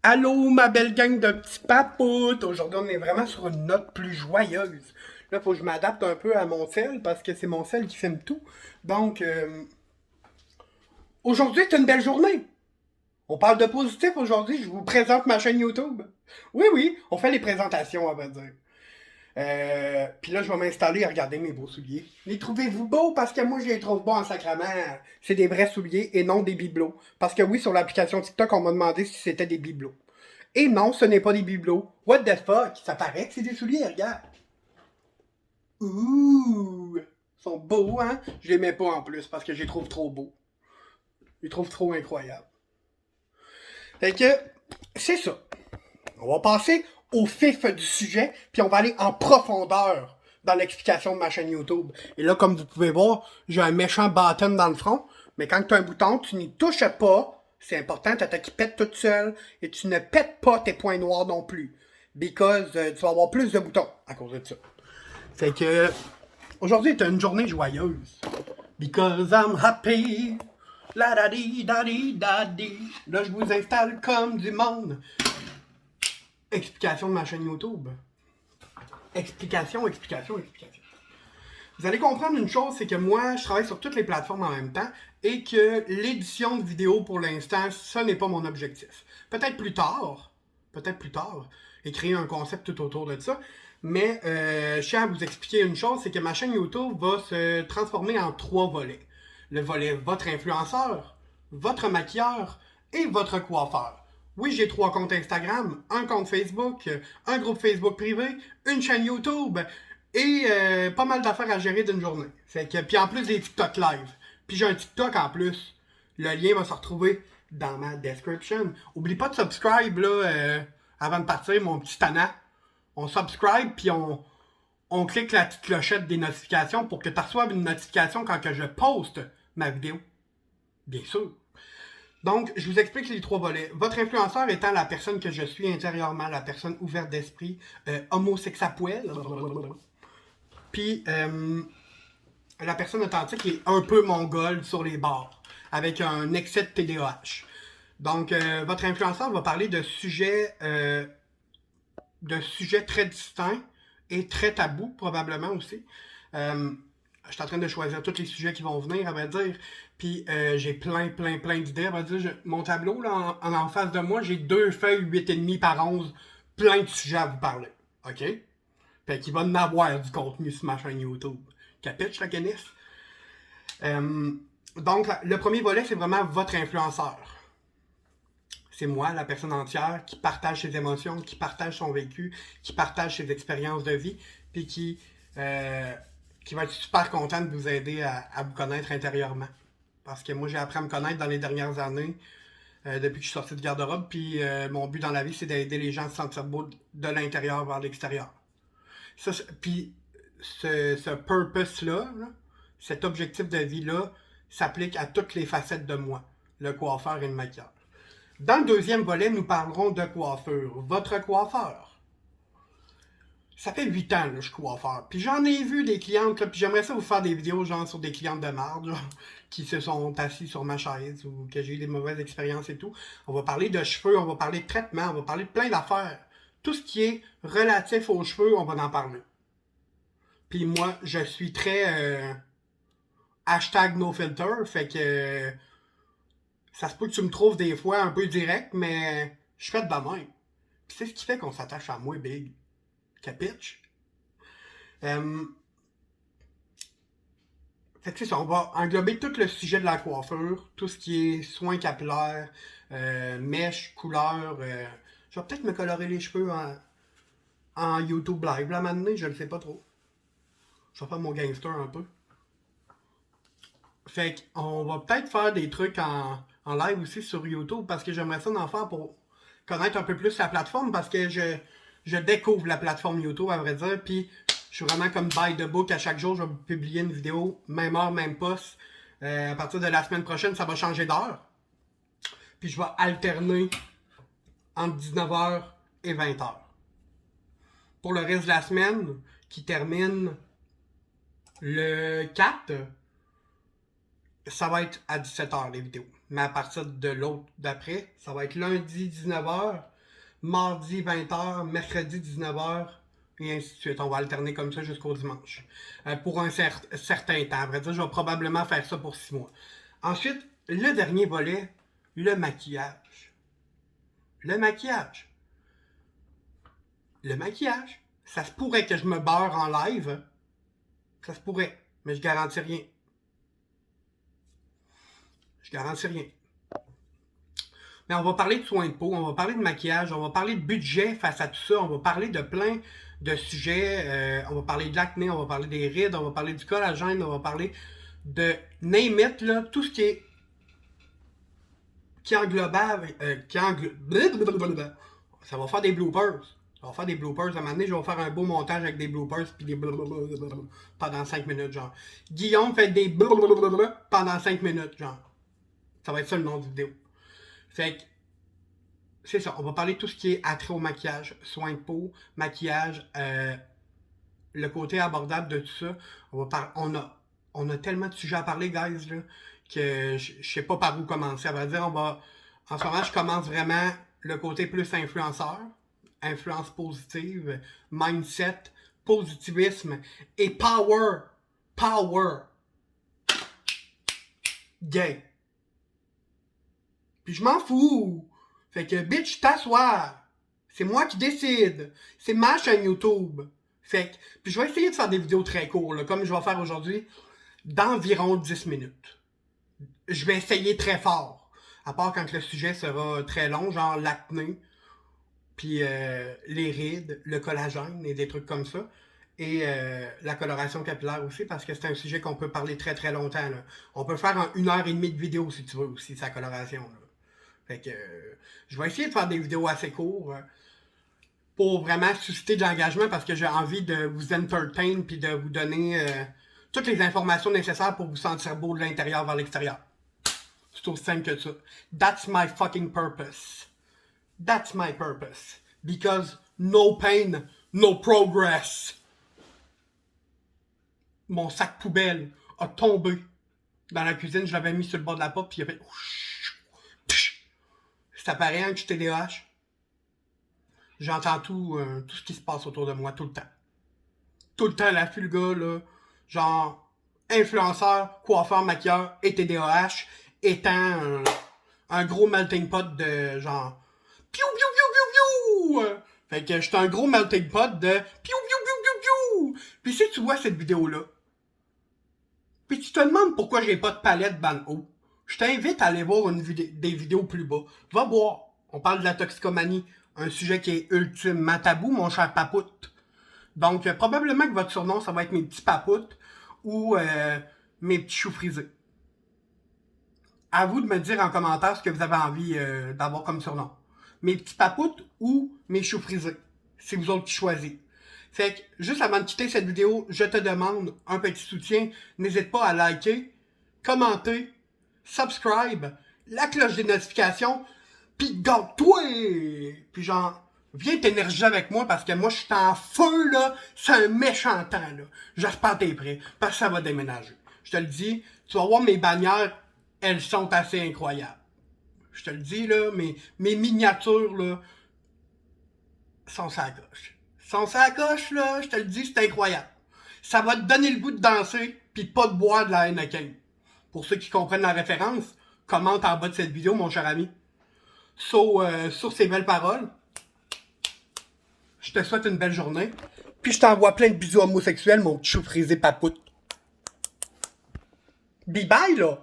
Allô, ma belle gang de petits papoutes! Aujourd'hui, on est vraiment sur une note plus joyeuse. Là, faut que je m'adapte un peu à mon sel parce que c'est mon sel qui filme tout. Donc, aujourd'hui, c'est une belle journée. On parle de positif aujourd'hui. Je vous présente ma chaîne YouTube. Oui, oui, on fait les présentations, on va dire. Puis là, je vais m'installer et regarder mes beaux souliers. Les trouvez-vous beaux? Parce que moi, je les trouve beaux en sacrament. C'est des vrais souliers et non des bibelots. Parce que oui, sur l'application TikTok, on m'a demandé si c'était des bibelots. Et non, ce n'est pas des bibelots. What the fuck? Ça paraît que c'est des souliers, regarde. Ouh! Ils sont beaux, hein? Je les mets pas en plus parce que je les trouve trop beaux. Je les trouve trop incroyables. Fait que, c'est ça. On va passer au fif du sujet, puis on va aller en profondeur dans l'explication de ma chaîne YouTube. Et là, comme vous pouvez voir, j'ai un méchant button dans le front, mais quand tu as un bouton, tu n'y touches pas. C'est important, t'as qui pète toute seule, et tu ne pètes pas tes points noirs non plus. Because tu vas avoir plus de boutons à cause de ça. Fait que, aujourd'hui est une journée joyeuse. Because I'm happy. La da di da di da di. Là, je vous installe comme du monde. Explication de ma chaîne YouTube. Explication. Vous allez comprendre une chose, c'est que moi, je travaille sur toutes les plateformes en même temps et que l'édition de vidéos, pour l'instant, ça n'est pas mon objectif. Peut-être plus tard, et créer un concept tout autour de ça, mais je tiens à vous expliquer une chose, c'est que ma chaîne YouTube va se transformer en 3 volets. Le volet votre influenceur, votre maquilleur et votre coiffeur. Oui, j'ai 3 comptes Instagram, un compte Facebook, un groupe Facebook privé, une chaîne YouTube et pas mal d'affaires à gérer d'une journée. Fait que, puis en plus des TikTok live. Puis j'ai un TikTok en plus. Le lien va se retrouver dans ma description. Oublie pas de subscribe là, avant de partir, mon petit tana. On subscribe puis on clique la petite clochette des notifications pour que tu reçoives une notification quand que je poste ma vidéo. Bien sûr. Donc, je vous explique les 3 volets. Votre influenceur étant la personne que je suis intérieurement, la personne ouverte d'esprit, homosexuelle. Puis, la personne authentique est un peu mongole sur les bords, avec un excès de TDAH. Donc, votre influenceur va parler de sujets très distincts et très tabous, probablement aussi. Je suis en train de choisir tous les sujets qui vont venir, à vrai dire. Puis j'ai plein d'idées. À vrai dire, mon tableau, là, en face de moi, j'ai 2 feuilles 8,5 par 11. Plein de sujets à vous parler. OK? Fait qu'il va en avoir du contenu sur ma chaîne YouTube. Capiche, la canisse? Donc, le premier volet, c'est vraiment votre influenceur. C'est moi, la personne entière, qui partage ses émotions, qui partage son vécu, qui partage ses expériences de vie, puis qui va être super content de vous aider à vous connaître intérieurement. Parce que moi, j'ai appris à me connaître dans les dernières années, depuis que je suis sorti de garde-robe, puis mon but dans la vie, c'est d'aider les gens à se sentir beaux de l'intérieur vers l'extérieur. Puis ce purpose-là, cet objectif de vie-là, s'applique à toutes les facettes de moi, le coiffeur et le maquilleur. Dans le deuxième volet, nous parlerons de coiffure. Votre coiffeur. Ça fait 8 ans que je suis coiffeur. Puis j'en ai vu des clientes, là, puis j'aimerais ça vous faire des vidéos genre sur des clientes de marde, genre, qui se sont assis sur ma chaise ou que j'ai eu des mauvaises expériences et tout. On va parler de cheveux, on va parler de traitement, on va parler de plein d'affaires. Tout ce qui est relatif aux cheveux, on va en parler. Puis moi, je suis très hashtag no filter, fait que ça se peut que tu me trouves des fois un peu direct, mais je fais de la même. Puis c'est ce qui fait qu'on s'attache à moi, big. Capiche? Fait que c'est ça, on va englober tout le sujet de la coiffure, tout ce qui est soins capillaires, mèches, couleurs. Je vais peut-être me colorer les cheveux en YouTube live. Là, maintenant, je le sais pas trop. Je vais faire mon gangster un peu. Fait qu'on va peut-être faire des trucs en live aussi sur YouTube parce que j'aimerais ça en faire pour connaître un peu plus la plateforme parce que je découvre la plateforme YouTube à vrai dire. Puis je suis vraiment comme by the book. À chaque jour, je vais publier une vidéo, même heure, même poste. À partir de la semaine prochaine, ça va changer d'heure. Puis je vais alterner entre 19h et 20h. Pour le reste de la semaine, qui termine le 4, ça va être à 17h les vidéos. Mais à partir de l'autre d'après, ça va être lundi 19h mardi 20h, mercredi 19h, et ainsi de suite. On va alterner comme ça jusqu'au dimanche. Pour un certain temps. À vrai dire, je vais probablement faire ça pour 6 mois. Ensuite, le dernier volet, le maquillage. Le maquillage. Le maquillage. Ça se pourrait que je me beurre en live. Ça se pourrait. Mais je garantis rien. Je garantis rien. Mais on va parler de soins de peau, on va parler de maquillage, on va parler de budget face à tout ça, on va parler de plein de sujets. On va parler de l'acné, on va parler des rides, on va parler du collagène, on va parler de name it, là, tout ce qui englobable, ça va faire des bloopers. On va faire des bloopers. À un moment donné, je vais faire un beau montage avec des bloopers puis des pendant 5 minutes, genre. Guillaume fait des pendant 5 minutes, genre. Ça va être ça le nom de vidéo. Fait que, c'est ça. On va parler de tout ce qui est attrait au maquillage, soins de peau, maquillage, le côté abordable de tout ça. On a tellement de sujets à parler, guys, là, que je sais pas par où commencer. À vrai dire, en ce moment, je commence vraiment le côté plus influenceur, influence positive, mindset, positivisme et power. Power. Gay. Puis je m'en fous. Fait que, bitch, t'assois. C'est moi qui décide. C'est ma chaîne YouTube. Fait que, puis je vais essayer de faire des vidéos très courtes, là, comme je vais faire aujourd'hui, d'environ 10 minutes. Je vais essayer très fort. À part quand le sujet sera très long, genre l'acné, puis les rides, le collagène et des trucs comme ça. Et la coloration capillaire aussi, parce que c'est un sujet qu'on peut parler très très longtemps. Là. On peut faire en 1h30 de vidéo si tu veux aussi, sa coloration. Là. Fait que je vais essayer de faire des vidéos assez courtes pour vraiment susciter de l'engagement parce que j'ai envie de vous entertain puis de vous donner toutes les informations nécessaires pour vous sentir beau de l'intérieur vers l'extérieur. C'est aussi simple que ça. That's my fucking purpose. That's my purpose. Because no pain, no progress. Mon sac poubelle a tombé dans la cuisine. Je l'avais mis sur le bord de la porte puis il a fait... Ça paraît que je suis TDAH. J'entends tout ce qui se passe autour de moi, tout le temps. Tout le temps, l'affût, le gars, là, genre, influenceur, coiffeur, maquilleur et TDAH, étant un gros melting pot de, genre, piou, piou, piou, piou, piou! Fait que j'étais un gros melting pot de piou, piou, piou, piou, piou! Puis si tu vois cette vidéo-là, puis tu te demandes pourquoi j'ai pas de palette ban haut, je t'invite à aller voir des vidéos plus bas. Va voir. On parle de la toxicomanie. Un sujet qui est ultimement tabou, mon cher papoute. Donc, probablement que votre surnom, ça va être mes petits papoutes ou mes petits choux frisés. À vous de me dire en commentaire ce que vous avez envie d'avoir comme surnom. Mes petits papoutes ou mes choux frisés. C'est vous autres qui choisissez. Fait que, juste avant de quitter cette vidéo, je te demande un petit soutien. N'hésite pas à liker, commenter, subscribe, la cloche des notifications, pis garde-toi! Puis genre, viens t'énergiser avec moi parce que moi je suis en feu là, c'est un méchant temps là. J'espère que t'es prêt, parce que ça va déménager. Je te le dis, tu vas voir mes bannières, elles sont assez incroyables. Je te le dis là, mes miniatures là, sont sur la coche. Sont sur la coche là, je te le dis, c'est incroyable. Ça va te donner le goût de danser, pis pas de boire de la Heineken. Pour ceux qui comprennent la référence, commente en bas de cette vidéo, mon cher ami. Sur ces belles paroles, je te souhaite une belle journée. Puis je t'envoie plein de bisous homosexuels, mon chou frisé papoute. Bye bye, là!